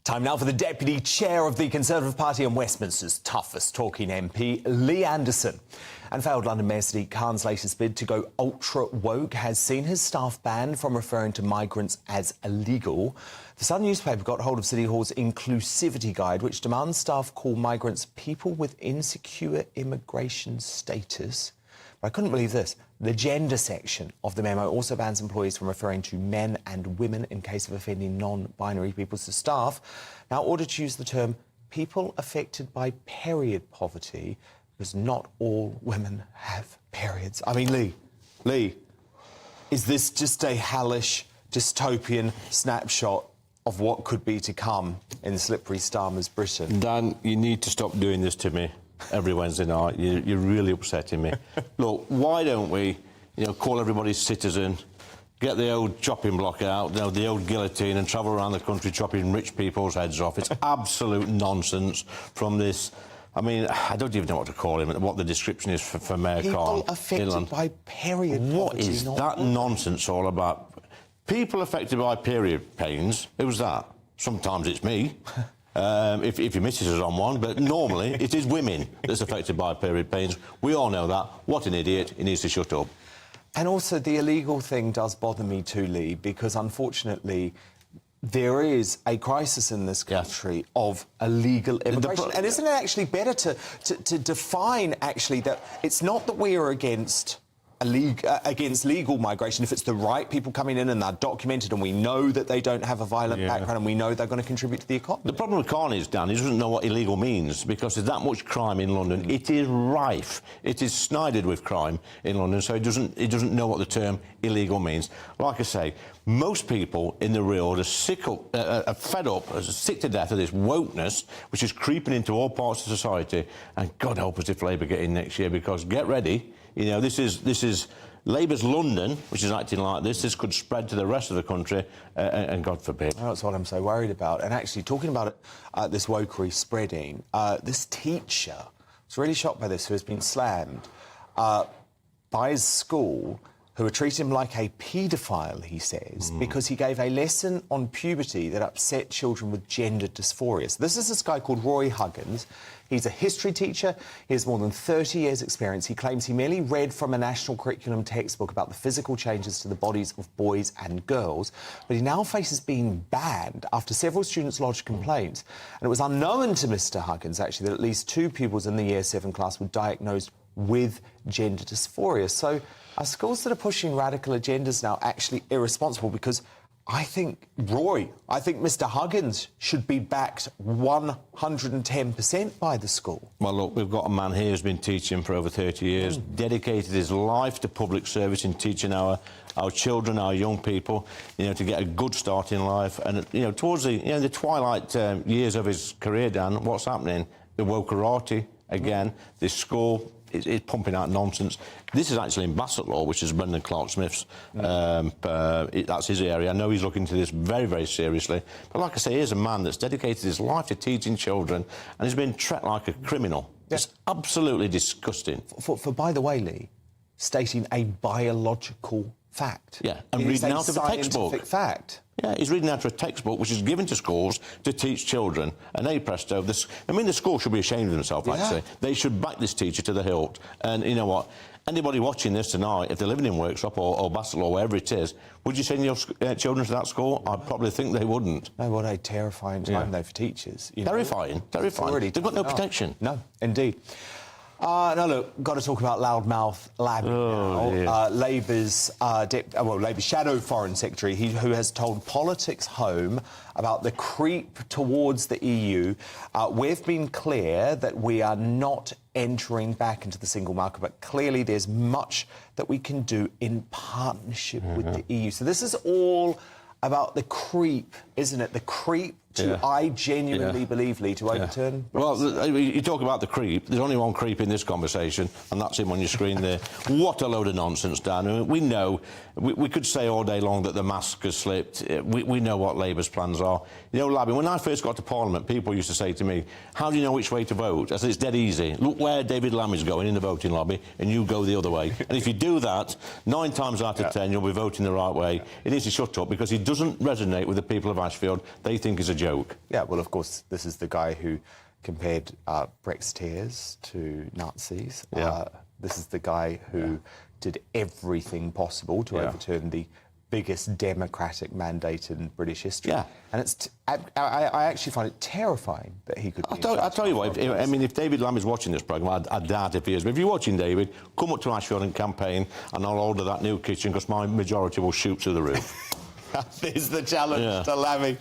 Time now for the Deputy Chair of the Conservative Party and Westminster's toughest talking MP, Lee Anderson. And failed London Mayor Sadiq Khan's latest bid to go ultra-woke has seen his staff banned from referring to migrants as illegal. The Sun newspaper got hold of City Hall's inclusivity guide, which demands staff call migrants people with insecure immigration status. But I couldn't believe this. The gender section of the memo also bans employees from referring to men and women in case of offending non-binary people to staff. Now ordered to use the term people affected by period poverty, because not all women have periods. I mean, Lee, is this just a hellish, dystopian snapshot of what could be to come in Slippery Starmer's Britain? Dan, you need to stop doing this to me every Wednesday night. You're really upsetting me. Look, why don't we, call everybody citizen, get the old chopping block out, the old guillotine, and travel around the country chopping rich people's heads off? It's absolute nonsense from this. I mean, I don't even know what to call him, what the description is for Mayor Khan. People affected by period poverty. What is that nonsense all about? People affected by period pains, who's that? Sometimes it's me. If your missus is on one, but normally it is women that's affected by period pains. We all know that. What an idiot. He needs to shut up. And also the illegal thing does bother me too, Lee, because unfortunately there is a crisis in this country of illegal immigration. And isn't it actually better to define, actually, that it's not that we are against legal migration if it's the right people coming in and they're documented and we know that they don't have a violent background and we know they're going to contribute to the economy. The problem with Khan is, Dan, he doesn't know what illegal means, because there's that much crime in London. It is rife. It is snidered with crime in London, so he doesn't know what the term illegal means. Like I say, most people in the real are fed up, are sick to death of this wokeness, which is creeping into all parts of society. And God help us if Labour get in next year, because get ready. This is Labour's London, which is acting like this. This could spread to the rest of the country, and God forbid. That's what I'm so worried about. And actually, talking about it, this wokery spreading, this teacher was really shocked by this, who has been slammed by his school, who are treating him like a paedophile, he says, because he gave a lesson on puberty that upset children with gender dysphoria. So this is this guy called Roy Huggins. He's a history teacher. He has more than 30 years' experience. He claims he merely read from a national curriculum textbook about the physical changes to the bodies of boys and girls, but he now faces being banned after several students lodged complaints. And it was unknown to Mr Huggins, actually, that at least 2 pupils in the Year 7 class were diagnosed with gender dysphoria. So are schools that are pushing radical agendas now actually irresponsible? Because I think Mr Huggins should be backed 110% by the school. Well, look, we've got a man here who's been teaching for over 30 years, dedicated his life to public service in teaching our children, our young people, to get a good start in life. And, towards the twilight years of his career, Dan, what's happening? The wokerati, again, this school is pumping out nonsense. This is actually in Bassetlaw, which is Brendan Clark-Smith's. That's his area. I know he's looking into this very, very seriously. But like I say, here's a man that's dedicated his life to teaching children, and he's been treated like a criminal. Yeah. It's absolutely disgusting. For, by the way, Lee, stating a biological fact. Yeah, and reading out of a textbook. Scientific fact. Yeah, he's reading out of a textbook which is given to schools to teach children. And hey, presto, the school should be ashamed of themselves, I'd say. They should back this teacher to the hilt. And you know what? Anybody watching this tonight, if they're living in Worksop or Bassetlaw, wherever it is, would you send your children to that school? I'd probably think they wouldn't. No, what a terrifying time, though, for teachers. Terrifying. They've got no protection. No, indeed. Now, look, got to talk about loudmouth Labby now. Labour's Labour's shadow foreign secretary, who has told Politics Home about the creep towards the EU. We've been clear that we are not entering back into the single market, but clearly there's much that we can do in partnership with the EU. So this is all about the creep, isn't it? The creep I genuinely believe, Lee, to overturn. Well, you talk about the creep. There's only one creep in this conversation, and that's him on your screen there. What a load of nonsense, Dan. I mean, we know, we could say all day long that the mask has slipped. We know what Labour's plans are. Labby, when I first got to Parliament, people used to say to me, how do you know which way to vote? I said, it's dead easy. Look where David Lamb is going in the voting lobby, and you go the other way. And if you do that, 9 times out of 10, you'll be voting the right way. He needs to shut up, because he doesn't resonate with the people of Ashfield, they think is a joke. Yeah, well, of course, this is the guy who compared Brexiteers to Nazis. Yeah. This is the guy who did everything possible to overturn the biggest democratic mandate in British history. Yeah. And I actually find it terrifying that he could be... I'll tell you what, if David Lamb is watching this programme, I doubt if he is. But if you're watching, David, come up to Ashfield and campaign, and I'll order that new kitchen, because my majority will shoot through the roof. That is the challenge to Lammy.